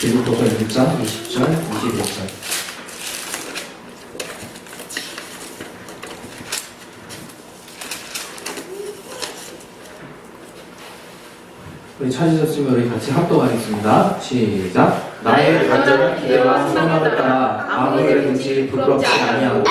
빌립보서 1장 20절, 21절. 우리 찾으셨으면 우리 같이 합독하겠습니다. 시작. 나의 간절한 기대와 소망을 따라 아무 일든지 부끄럽지 아니하고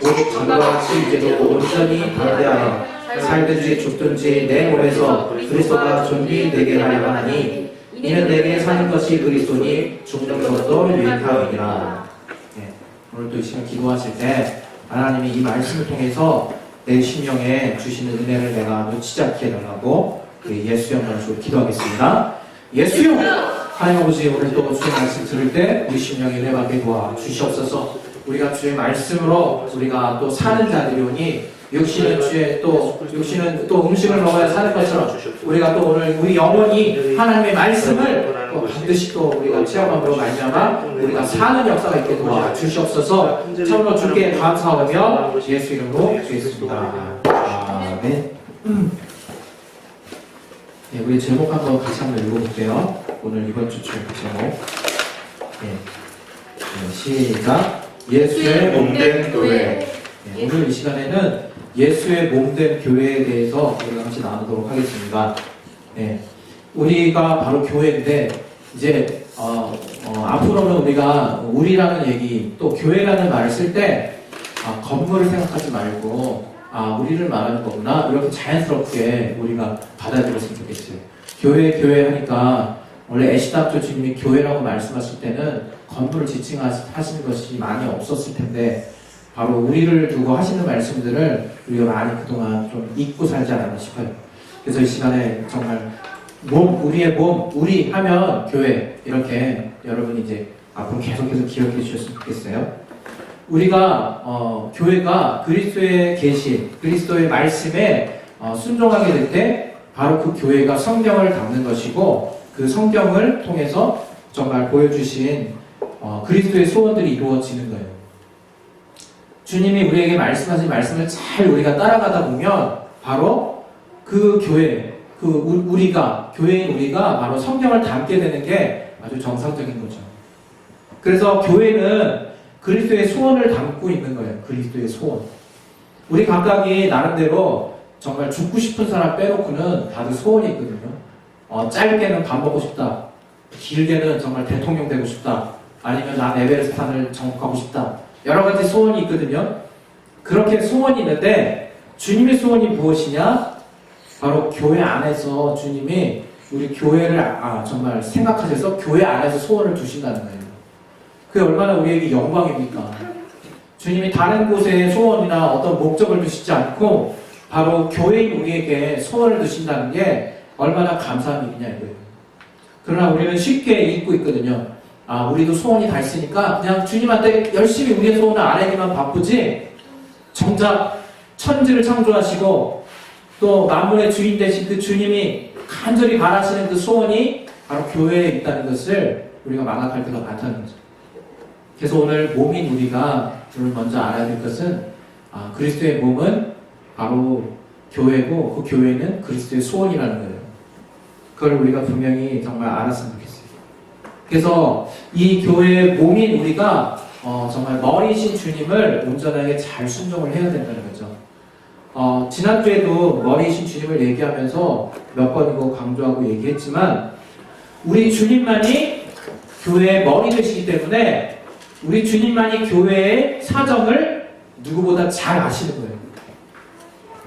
오직 전과 같이 이제도 온전히 담대하여 살든지 죽든지 내 몸에서 그리스도가 존귀되게 하려 하니 이는 내게 사는 것이 그리스도니 죽는 것도 유익하니라. 네, 오늘 또 이 시간 기도하실 때 하나님이 이 말씀을 통해서 내 심령에 주시는 은혜를 내가 놓치지 않게 해달라고 예수의 이름으로 기도하겠습니다. 예수여! 하나님 아버지, 오늘 또 주의 말씀 들을 때 우리 심령에 은혜받게 도와 주시옵소서. 우리가 주의 말씀으로 우리가 또 사는 자들이오니 육신은 또 음식을 먹어야 사는 것처럼 우리가 또 오늘 우리 영혼이 하나님의 말씀을 또 반드시 또 우리가 체험함으로 말미암아 우리가 사는 역사가 있게 도와 주시옵소서. 참으로 주께 감사하며 예수 이름으로 기도했습니다. 아멘. 네, 우리 제목 한번 같이 한번 읽어볼게요. 오늘 이번 주 제목. 시작. 예수의 몸된 교회. 네, 오늘 이 시간에는 예수의 몸된 교회에 대해서 우리가 같이 나누도록 하겠습니다. 네, 우리가 바로 교회인데 이제 앞으로는 우리라는 얘기 또 교회라는 말을 쓸 때 건물을 생각하지 말고 우리를 말하는 거구나 이렇게 자연스럽게 우리가 받아들였으면 좋겠어요. 교회 하니까 원래 애시당초 주님이 교회라고 말씀하실 때는 건물을 지칭하시는 것이 많이 없었을 텐데 바로 우리를 두고 하시는 말씀들을 우리가 많이 그동안 좀 잊고 살지 않았나 싶어요. 그래서 이 시간에 정말 우리의 몸, 우리 하면 교회 이렇게 여러분이 이제 앞으로 계속해서 기억해 주셨으면 좋겠어요. 우리가 교회가 그리스도의 계시, 그리스도의 말씀에 순종하게 될 때 바로 그 교회가 성경을 담는 것이고 그 성경을 통해서 정말 보여주신 그리스도의 소원들이 이루어지는 거예요. 주님이 우리에게 말씀하신 말씀을 잘 우리가 따라가다 보면 바로 그 교회, 교회인 우리가 바로 성경을 담게 되는 게 아주 정상적인 거죠. 그래서 교회는 그리스도의 소원을 담고 있는 거예요. 그리스도의 소원. 우리 각각이 나름대로 정말 죽고 싶은 사람 빼놓고는 다들 소원이 있거든요. 짧게는 밥 먹고 싶다. 길게는 정말 대통령 되고 싶다. 아니면 난 에베레스트산을 정복하고 싶다. 여러 가지 소원이 있거든요. 그렇게 소원이 있는데 주님의 소원이 무엇이냐? 바로 교회 안에서 주님이 우리 교회를 정말 생각하셔서 교회 안에서 소원을 두신다는 거예요. 그게 얼마나 우리에게 영광입니까? 주님이 다른 곳에 소원이나 어떤 목적을 두시지 않고 바로 교회인 우리에게 소원을 두신다는 게 얼마나 감사한 일이냐 이거예요. 그러나 우리는 쉽게 잊고 있거든요. 우리도 소원이 다 있으니까 그냥 주님한테 열심히 우리의 소원을 아뢰기만 바쁘지 정작 천지를 창조하시고 또 만물의 주인 되신 그 주님이 간절히 바라시는 그 소원이 바로 교회에 있다는 것을 우리가 망각할 때가 많다는 거죠. 그래서 오늘 몸인 우리가 먼저 알아야 될 것은 그리스도의 몸은 바로 교회고 그 교회는 그리스도의 소원이라는 거예요. 그걸 우리가 분명히 정말 알았으면 좋겠어요. 그래서 이 교회의 몸인 우리가 정말 머리신 주님을 온전하게 잘 순종을 해야 된다는 거죠. 지난주에도 머리신 주님을 얘기하면서 몇 번이고 강조하고 얘기했지만 우리 주님만이 교회의 머리 되시기 때문에 우리 주님만이 교회의 사정을 누구보다 잘 아시는 거예요.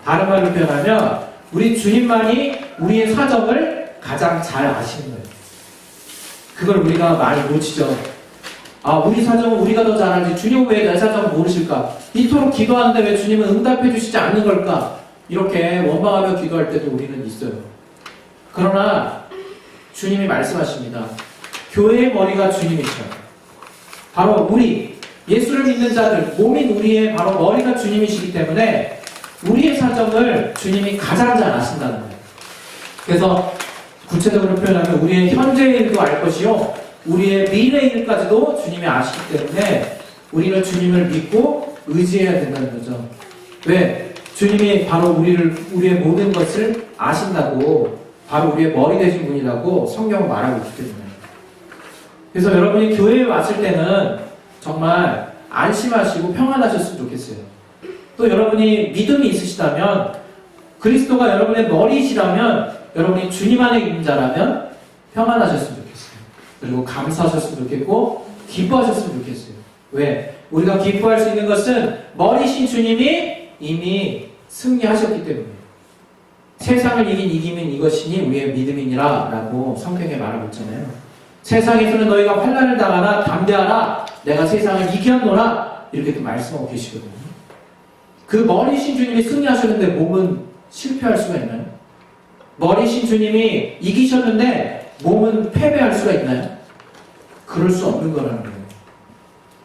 다른 말로 표현하면 우리 주님만이 우리의 사정을 가장 잘 아시는 거예요. 그걸 우리가 많이 놓치죠. 우리 사정은 우리가 더 잘 알지 주님 왜 내 사정을 모르실까? 이토록 기도하는데 왜 주님은 응답해 주시지 않는 걸까? 이렇게 원망하며 기도할 때도 우리는 있어요. 그러나 주님이 말씀하십니다. 교회의 머리가 주님이셔요. 바로 우리 예수를 믿는 자들 몸인 우리의 바로 머리가 주님이시기 때문에 우리의 사정을 주님이 가장 잘 아신다는 거예요. 그래서 구체적으로 표현하면 우리의 현재의 일도 알 것이요 우리의 미래의 일까지도 주님이 아시기 때문에 우리는 주님을 믿고 의지해야 된다는 거죠. 왜? 주님이 바로 우리의 모든 것을 아신다고 바로 우리의 머리 되신 분이라고 성경은 말하고 있기 때문에 그래서 여러분이 교회에 왔을 때는 정말 안심하시고 평안하셨으면 좋겠어요. 또 여러분이 믿음이 있으시다면, 그리스도가 여러분의 머리시라면, 여러분이 주님 안에 있는 자라면 평안하셨으면 좋겠어요. 그리고 감사하셨으면 좋겠고 기뻐하셨으면 좋겠어요. 왜? 우리가 기뻐할 수 있는 것은 머리신 주님이 이미 승리하셨기 때문에. 세상을 이긴 이김은 이것이니 우리의 믿음이니라 라고 성경에 말하고 있잖아요. 세상에서는 너희가 환난을 당하나 담대하라, 내가 세상을 이겼노라, 이렇게 또 말씀하고 계시거든요. 그 머리신 주님이 승리하셨는데 몸은 실패할 수가 있나요? 머리신 주님이 이기셨는데 몸은 패배할 수가 있나요? 그럴 수 없는 거라는 거예요.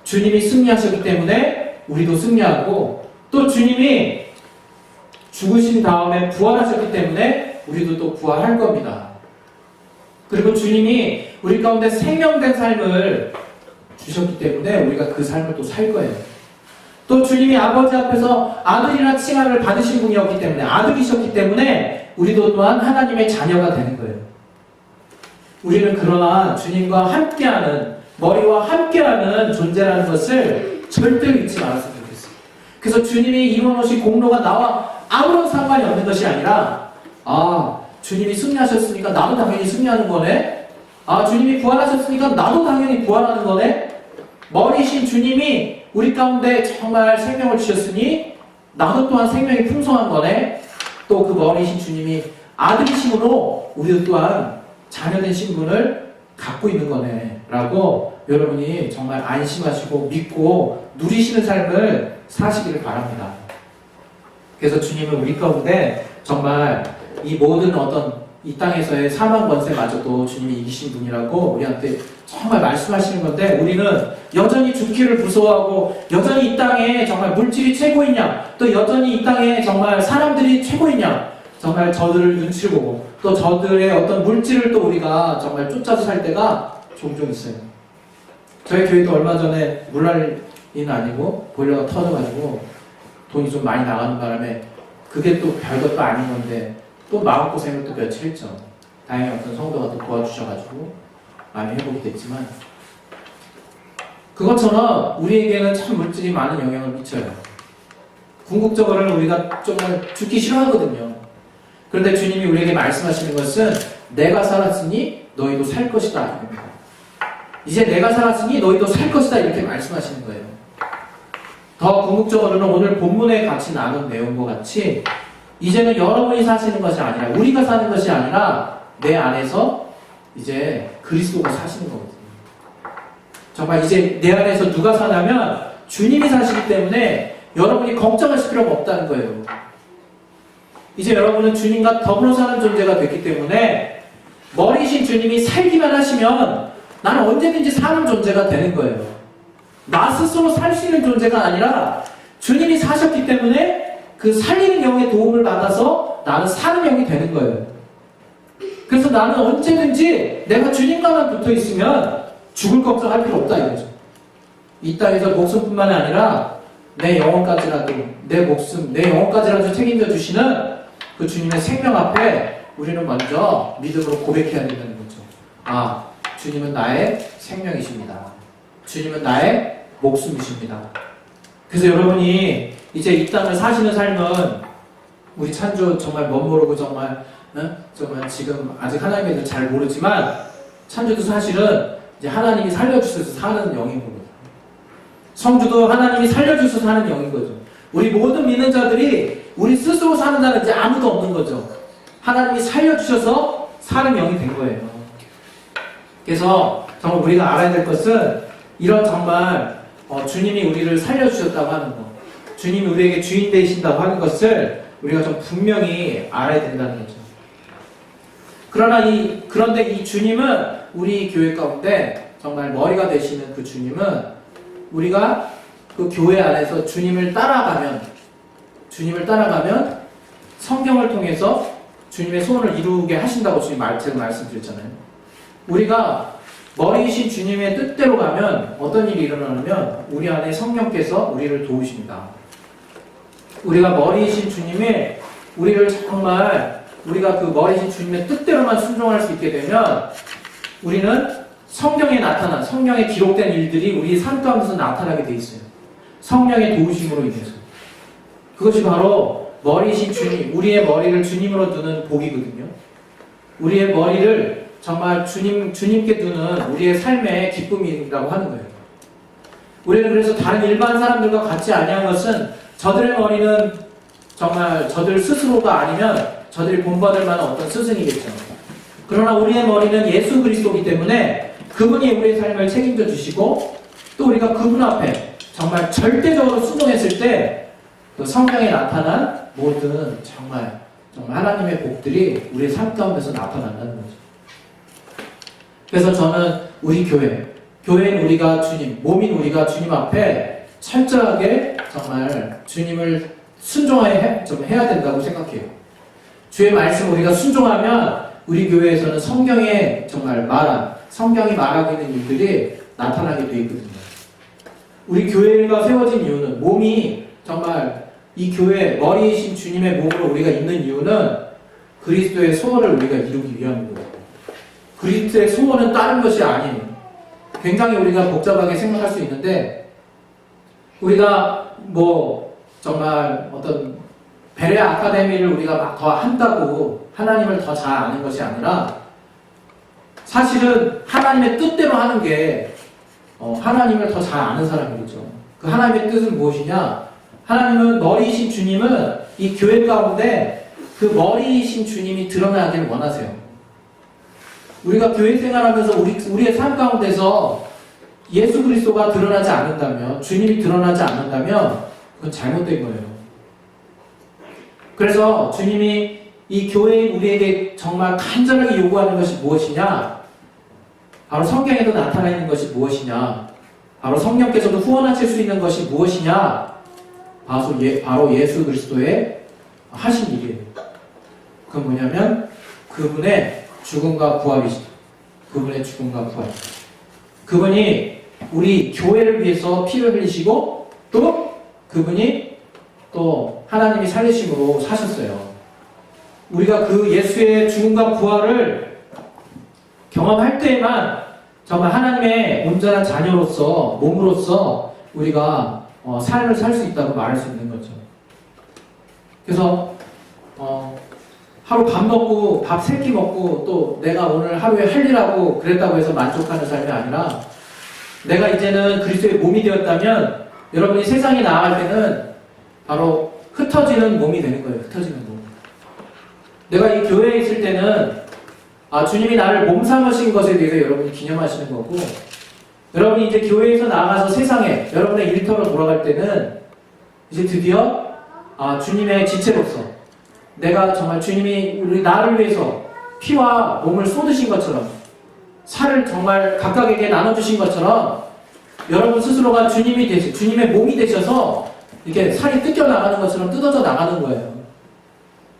주님이 승리하셨기 때문에 우리도 승리하고, 또 주님이 죽으신 다음에 부활하셨기 때문에 우리도 또 부활할 겁니다. 그리고 주님이 우리 가운데 생명된 삶을 주셨기 때문에 우리가 그 삶을 또 살 거예요. 또 주님이 아버지 앞에서 아들이라 칭함을 받으신 분이었기 때문에, 아들이셨기 때문에 우리도 또한 하나님의 자녀가 되는 거예요. 우리는 그러나 주님과 함께하는, 머리와 함께하는 존재라는 것을 절대로 잊지 말았으면 좋겠어요. 그래서 주님이 이루어놓으신 공로가 나와 아무런 상관이 없는 것이 아니라, 주님이 승리하셨으니까 나도 당연히 승리하는 거네. 주님이 부활하셨으니까 나도 당연히 부활하는 거네. 머리신 주님이 우리 가운데 정말 생명을 주셨으니 나도 또한 생명이 풍성한 거네. 또 그 머리신 주님이 아들이심으로 우리도 또한 자녀된 신분을 갖고 있는 거네 라고 여러분이 정말 안심하시고 믿고 누리시는 삶을 사시기를 바랍니다. 그래서 주님은 우리 가운데 정말 이 모든 이 땅에서의 사망 권세마저도 주님이 이기신 분이라고 우리한테 정말 말씀하시는 건데, 우리는 여전히 죽기를 무서워하고 여전히 이 땅에 정말 물질이 최고이냐, 또 여전히 이 땅에 정말 사람들이 최고이냐, 정말 저들을 눈치를 보고 또 저들의 어떤 물질을 또 우리가 정말 쫓아서 살 때가 종종 있어요. 저희 교회도 얼마 전에 물난리는 아니고 보일러가 터져가지고 돈이 좀 많이 나가는 바람에, 그게 또 별것도 아닌 건데 또 마음고생을 또 며칠 했죠. 다행히 어떤 성도가 또 도와주셔가지고 많이 회복이 됐지만, 그것처럼 우리에게는 참 물질이 많은 영향을 미쳐요. 궁극적으로는 우리가 정말 죽기 싫어하거든요. 그런데 주님이 우리에게 말씀하시는 것은 내가 살았으니 너희도 살 것이다. 이제 내가 살았으니 너희도 살 것이다, 이렇게 말씀하시는 거예요. 더 궁극적으로는 오늘 본문에 같이 나눈 내용과 같이 이제는 여러분이 사시는 것이 아니라, 우리가 사는 것이 아니라 내 안에서 이제 그리스도가 사시는 거거든요. 정말 이제 내 안에서 누가 사냐면 주님이 사시기 때문에 여러분이 걱정하실 필요가 없다는 거예요. 이제 여러분은 주님과 더불어 사는 존재가 됐기 때문에 머리신 주님이 살기만 하시면 나는 언제든지 사는 존재가 되는 거예요. 나 스스로 살 수 있는 존재가 아니라 주님이 사셨기 때문에 그 살리는 영의 도움을 받아서 나는 사는 영이 되는 거예요. 그래서 나는 언제든지 내가 주님과만 붙어 있으면 죽을 걱정할 필요 없다 이거죠. 이 땅에서 목숨뿐만 아니라 내 영혼까지라도, 내 목숨, 내 영혼까지라도 책임져 주시는 그 주님의 생명 앞에 우리는 먼저 믿음으로 고백해야 된다는 거죠. 주님은 나의 생명이십니다. 주님은 나의 목숨이십니다. 그래서 여러분이 이제 이 땅을 사시는 삶은, 우리 찬조 정말 멋모르고 정말 지금 아직 하나님에 대해서 잘 모르지만, 찬조도 사실은 이제 하나님이 살려주셔서 사는 영인 겁니다. 성주도 하나님이 살려주셔서 사는 영인 거죠. 우리 모든 믿는 자들이 우리 스스로 사는 자는 이제 아무도 없는 거죠. 하나님이 살려주셔서 사는 영이 된 거예요. 그래서 정말 우리가 알아야 될 것은, 이런 정말 주님이 우리를 살려주셨다고 하는 것, 주님이 우리에게 주인 되신다고 하는 것을 우리가 좀 분명히 알아야 된다는 거죠. 그런데 이 주님은, 우리 교회 가운데 정말 머리가 되시는 그 주님은, 우리가 그 교회 안에서 주님을 따라가면 성경을 통해서 주님의 소원을 이루게 하신다고 제가 말씀드렸잖아요. 우리가 머리이신 주님의 뜻대로 가면 어떤 일이 일어나냐면, 우리 안에 성령께서 우리를 도우십니다. 우리가 머리이신 주님이 우리를 정말, 우리가 그 머리이신 주님의 뜻대로만 순종할 수 있게 되면 우리는 성경에 나타난, 성경에 기록된 일들이 우리의 삶 가운데서 나타나게 돼 있어요. 성령의 도우심으로 인해서. 그것이 바로 머리이신 주님, 우리의 머리를 주님으로 두는 복이거든요. 우리의 머리를 정말 주님께 두는 우리의 삶의 기쁨이라고 하는 거예요. 우리는 그래서 다른 일반 사람들과 같지 아니한 것은 저들의 머리는 정말 저들 스스로가 아니면 저들이 본받을 만한 어떤 스승이겠죠. 그러나 우리의 머리는 예수 그리스도이기 때문에 그분이 우리의 삶을 책임져 주시고 또 우리가 그분 앞에 정말 절대적으로 순종했을 때 그 성경에 나타난 모든 정말 하나님의 복들이 우리의 삶 가운데서 나타난다는 거죠. 그래서 저는 우리 교회는 우리가 주님, 몸인 우리가 주님 앞에 철저하게 정말 주님을 순종해야 된다고 생각해요. 주의 말씀 우리가 순종하면 우리 교회에서는 성경이 말하고 있는 일들이 나타나게 되어 있거든요. 우리 교회가 세워진 이유는 몸이 정말 이 교회 머리이신 주님의 몸으로 우리가 있는 이유는 그리스도의 소원을 우리가 이루기 위함입니다. 그리스도의 소원은 다른 것이 아니에요. 굉장히 우리가 복잡하게 생각할 수 있는데 우리가 정말 어떤 베레아 아카데미를 우리가 막 더 한다고 하나님을 더 잘 아는 것이 아니라 사실은 하나님의 뜻대로 하는 게 하나님을 더 잘 아는 사람이죠. 그 하나님의 뜻은 무엇이냐? 하나님은 머리이신 주님은 이 교회 가운데 그 머리이신 주님이 드러나기를 원하세요. 우리가 교회 생활하면서 우리의 삶 가운데서 예수 그리스도가 드러나지 않는다면, 주님이 드러나지 않는다면 그건 잘못된 거예요. 그래서 주님이 이 교회인 우리에게 정말 간절하게 요구하는 것이 무엇이냐? 바로 성경에도 나타나 있는 것이 무엇이냐? 바로 성령께서도 후원하실 수 있는 것이 무엇이냐? 바로 예수 그리스도의 하신 일이에요. 그건 뭐냐면 그분의 죽음과 부활이시죠. 그분의 죽음과 부활. 그분이 우리 교회를 위해서 피를 흘리시고 또 그분이 또 하나님이 살리심으로 사셨어요. 우리가 그 예수의 죽음과 부활을 경험할 때에만 정말 하나님의 온전한 자녀로서 몸으로서 우리가 삶을 살 수 있다고 말할 수 있는 거죠. 그래서 하루 밥 3끼 먹고 또 내가 오늘 하루에 할 일하고 그랬다고 해서 만족하는 삶이 아니라 내가 이제는 그리스도의 몸이 되었다면 여러분이 세상에 나아갈 때는 바로 흩어지는 몸이 되는 거예요. 흩어지는 몸. 내가 이 교회에 있을 때는 주님이 나를 몸 삼으신 것에 대해서 여러분이 기념하시는 거고 여러분이 이제 교회에서 나가서 세상에 여러분의 일터로 돌아갈 때는 이제 드디어 주님의 지체로서 내가 정말 주님이 나를 위해서 피와 몸을 쏟으신 것처럼 살을 정말 각각에게 나눠주신 것처럼 여러분 스스로가 주님의 몸이 되셔서 이렇게 살이 뜯겨 나가는 것처럼 뜯어져 나가는 거예요.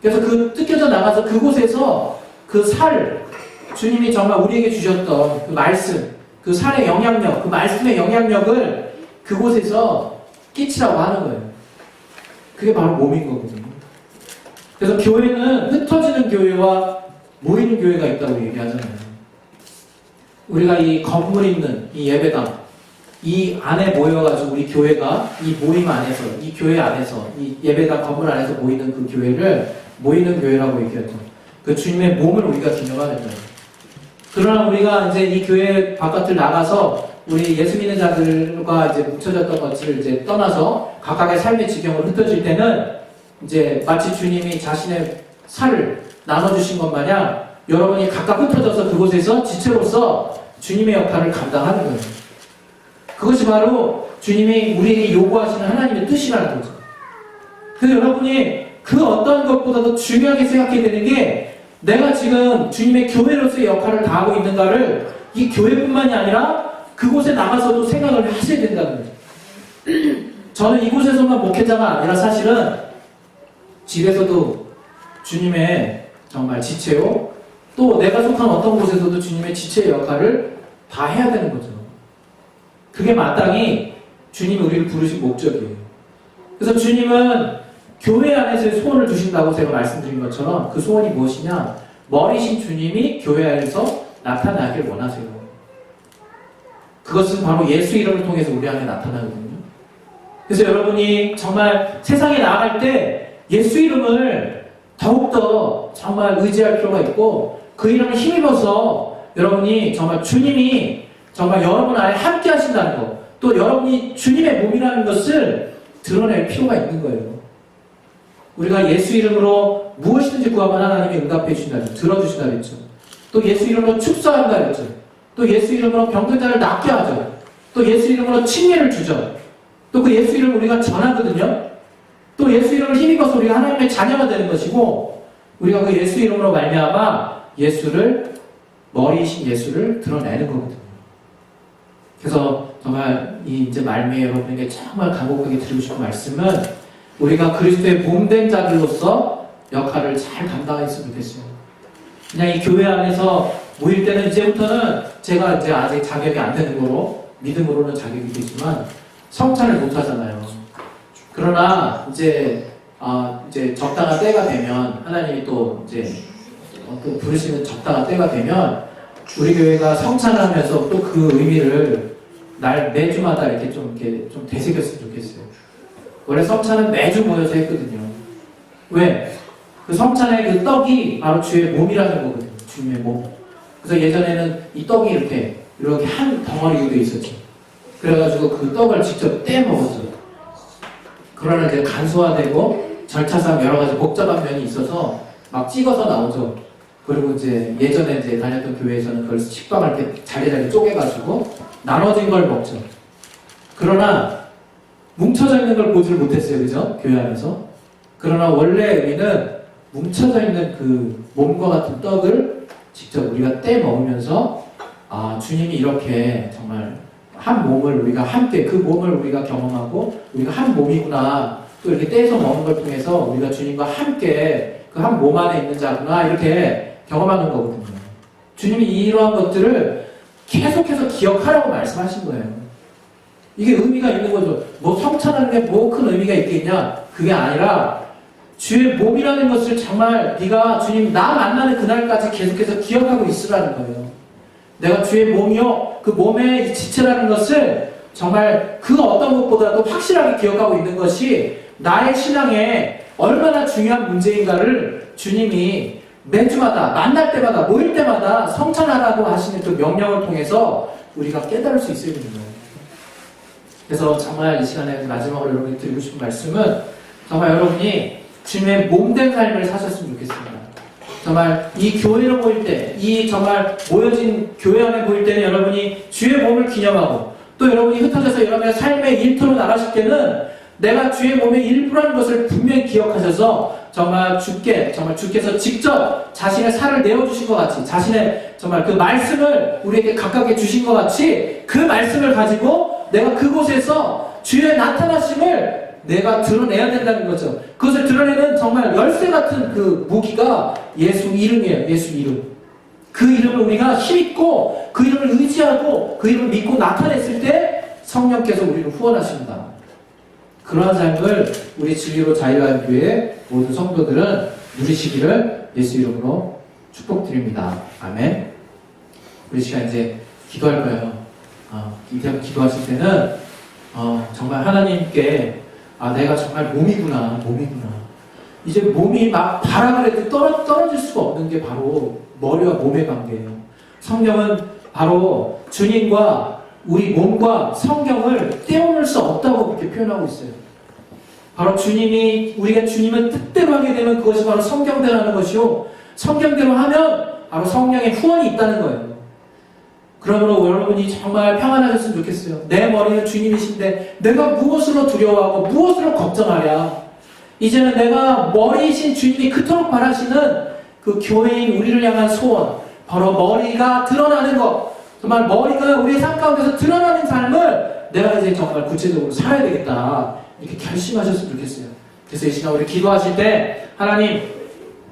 그래서 그 뜯겨져 나가서 그곳에서 그 주님이 정말 우리에게 주셨던 그 말씀, 그 살의 영향력, 그 말씀의 영향력을 그곳에서 끼치라고 하는 거예요. 그게 바로 몸인 거거든요. 그래서 교회는 흩어지는 교회와 모이는 교회가 있다고 얘기하잖아요. 우리가 이 건물 있는 이 예배당, 이 안에 모여가지고 우리 교회가 이 모임 안에서, 이 교회 안에서, 이 예배당 건물 안에서 모이는 그 교회를 모이는 교회라고 얘기하죠. 그 주님의 몸을 우리가 기념하는 거예요. 그러나 우리가 이제 이 교회 바깥을 나가서 우리 예수 믿는 자들과 이제 뭉쳐졌던 것을 이제 떠나서 각각의 삶의 지경으로 흩어질 때는 이제 마치 주님이 자신의 살을 나눠주신 것 마냥 여러분이 각각 흩어져서 그곳에서 지체로서 주님의 역할을 감당하는 거예요. 그것이 바로 주님이 우리에게 요구하시는 하나님의 뜻이라는 거죠. 그래서 여러분이 그 어떤 것보다도 중요하게 생각해야 되는 게 내가 지금 주님의 교회로서의 역할을 다하고 있는가를 이 교회뿐만이 아니라 그곳에 나가서도 생각을 하셔야 된다는 거죠. 저는 이곳에서만 목회자가 아니라 사실은 집에서도 주님의 정말 지체요, 또 내가 속한 어떤 곳에서도 주님의 지체의 역할을 다 해야 되는 거죠. 그게 마땅히 주님이 우리를 부르신 목적이에요. 그래서 주님은 교회 안에서의 소원을 주신다고 제가 말씀드린 것처럼 그 소원이 무엇이냐? 머리신 주님이 교회 안에서 나타나길 원하세요. 그것은 바로 예수 이름을 통해서 우리 안에 나타나거든요. 그래서 여러분이 정말 세상에 나아갈 때 예수 이름을 더욱더 정말 의지할 필요가 있고 그 이름을 힘입어서 여러분이 정말 주님이 정말 여러분 안에 함께 하신다는 것, 또 여러분이 주님의 몸이라는 것을 드러낼 필요가 있는 거예요. 우리가 예수 이름으로 무엇이든지 구하면 하나님이 응답해 주신다, 들어주신다 그랬죠. 또 예수 이름으로 축사한다 그랬죠. 또 예수 이름으로 병든 자를 낫게 하죠. 또 예수 이름으로 칭의를 주죠. 또 그 예수 이름을 우리가 전하거든요. 또 예수 이름을 힘입어서 우리가 하나님의 자녀가 되는 것이고, 우리가 그 예수 이름으로 말미암아 예수를, 머리이신 예수를 드러내는 거거든요. 그래서 정말 이 이제 말미에 여러분에게 정말 간곡하게 드리고 싶은 말씀은 우리가 그리스도의 몸된 자들로서 역할을 잘 감당했으면 좋겠어요. 그냥 이 교회 안에서 모일 때는 이제부터는 제가 이제 아직 자격이 안 되는 거로 믿음으로는 자격이 되지만 성찬을 못 하잖아요. 그러나 이제 적당한 때가 되면 하나님이 또 이제 또 부르시는 적당한 때가 되면 우리 교회가 성찬을 하면서 또 그 의미를 매주마다 이렇게 좀 되새겼으면 좋겠어요. 원래 성찬은 매주 모여서 했거든요. 왜? 그 성찬의 그 떡이 바로 주의 몸이라는 거거든요. 주님의 몸. 그래서 예전에는 이 떡이 이렇게 한 덩어리로 되어 있었죠. 그래가지고 그 떡을 직접 떼 먹었어요. 그러나 이제 간소화되고 절차상 여러 가지 복잡한 면이 있어서 막 찍어서 나오죠. 그리고 이제 예전에 이제 다녔던 교회에서는 그걸 식빵을 이렇게 잘게 쪼개가지고 나눠진 걸 먹죠. 그러나 뭉쳐져 있는 걸 보지를 못했어요. 그죠? 교회 안에서. 그러나 원래 의미는 뭉쳐져 있는 그 몸과 같은 떡을 직접 우리가 떼 먹으면서 주님이 이렇게 정말 한 몸을 우리가 함께 그 몸을 우리가 경험하고 우리가 한 몸이구나 또 이렇게 떼서 먹는 걸 통해서 우리가 주님과 함께 그 한 몸 안에 있는 자구나 이렇게 경험하는 거거든요. 주님이 이러한 것들을 계속해서 기억하라고 말씀하신 거예요. 이게 의미가 있는 거죠. 뭐 성찬하는 게 뭐 큰 의미가 있겠냐? 그게 아니라 주의 몸이라는 것을 정말 네가 주님 나 만나는 그날까지 계속해서 기억하고 있으라는 거예요. 내가 주의 몸이요, 그 몸의 지체라는 것을 정말 그 어떤 것보다도 확실하게 기억하고 있는 것이 나의 신앙에 얼마나 중요한 문제인가를 주님이 매주마다 만날 때마다 모일 때마다 성찬하라고 하시는 그 명령을 통해서 우리가 깨달을 수 있어야 되는 거예요. 그래서 정말 이 시간에 마지막으로 여러분이 드리고 싶은 말씀은 정말 여러분이 주님의 몸된 삶을 사셨으면 좋겠습니다. 정말 이 교회로 모일 때, 이 정말 모여진 교회 안에 모일 때는 여러분이 주의 몸을 기념하고 또 여러분이 흩어져서 여러분의 삶의 일터로 나가실 때는 내가 주의 몸의 일부라는 것을 분명히 기억하셔서 정말 주께서 직접 자신의 살을 내어주신 것 같이 자신의 정말 그 말씀을 우리에게 가깝게 주신 것 같이 그 말씀을 가지고 내가 그곳에서 주의 나타나심을 내가 드러내야 된다는 거죠. 그것을 드러내는 정말 열쇠 같은 그 무기가 예수 이름이에요. 예수 이름. 그 이름을 우리가 힘입고 그 이름을 의지하고 그 이름을 믿고 나타냈을 때 성령께서 우리를 후원하십니다. 그러한 삶을 우리 진리로 자유한 교회 모든 성도들은 누리시기를 예수 이름으로 축복드립니다. 아멘. 우리 시간 이제 기도할 거예요. 이때 기도하실 때는 정말 하나님께 내가 정말 몸이구나. 이제 몸이 막 바라 그래도 떨어질 수가 없는 게 바로 머리와 몸의 관계예요. 성경은 바로 주님과 우리 몸과 성경을 떼어놓을 수 없다고 그렇게 표현하고 있어요. 바로 우리가 주님을 뜻대로 하게 되면 그것이 바로 성경대로 하는 것이요. 성경대로 하면 바로 성령의 후원이 있다는 거예요. 그러므로 여러분이 정말 평안하셨으면 좋겠어요. 내 머리는 주님이신데 내가 무엇으로 두려워하고 무엇으로 걱정하랴. 이제는 내가 머리이신 주님이 그토록 바라시는 그 교회인 우리를 향한 소원, 바로 머리가 드러나는 것, 정말 머리가 우리의 삶 가운데서 드러나는 삶을 내가 이제 정말 구체적으로 살아야 되겠다 이렇게 결심하셨으면 좋겠어요. 그래서 이 시간 우리 기도하실 때 하나님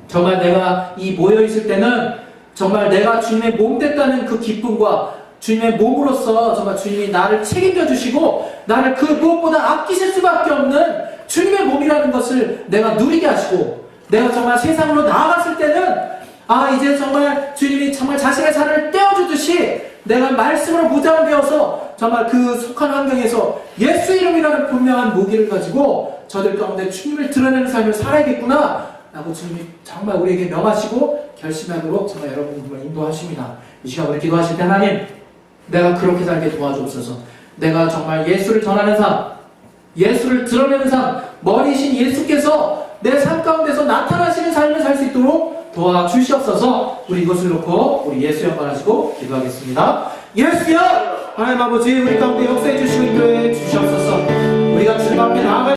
정말 내가 이 모여있을 때는 정말 내가 주님의 몸 됐다는 그 기쁨과 주님의 몸으로서 정말 주님이 나를 책임져 주시고 나를 그 무엇보다 아끼실 수밖에 없는 주님의 몸이라는 것을 내가 누리게 하시고 내가 정말 세상으로 나아갔을 때는 이제 정말 주님이 정말 자신의 살을 떼어주듯이 내가 말씀으로 무장되어서 정말 그 속한 환경에서 예수 이름이라는 분명한 무기를 가지고 저들 가운데 주님을 드러내는 삶을 살아야겠구나 라고 주님이 정말 우리에게 명하시고 결심하도록 정말 여러분을 인도하십니다. 이 시간 우리 기도하실 때 하나님, 내가 그렇게 살게 도와주옵소서. 내가 정말 예수를 전하는 삶, 예수를 드러내는 삶, 머리신 예수께서 내 삶 가운데서 나타나시는 삶을 살 수 있도록 도와주시옵소서. 우리 이것을 놓고 우리 예수 영광하시고 기도하겠습니다. 예수여! 하나님 아버지, 우리 가운데 역사해 주시고 인도해 주시옵소서. 우리가 주님 앞에 나아갈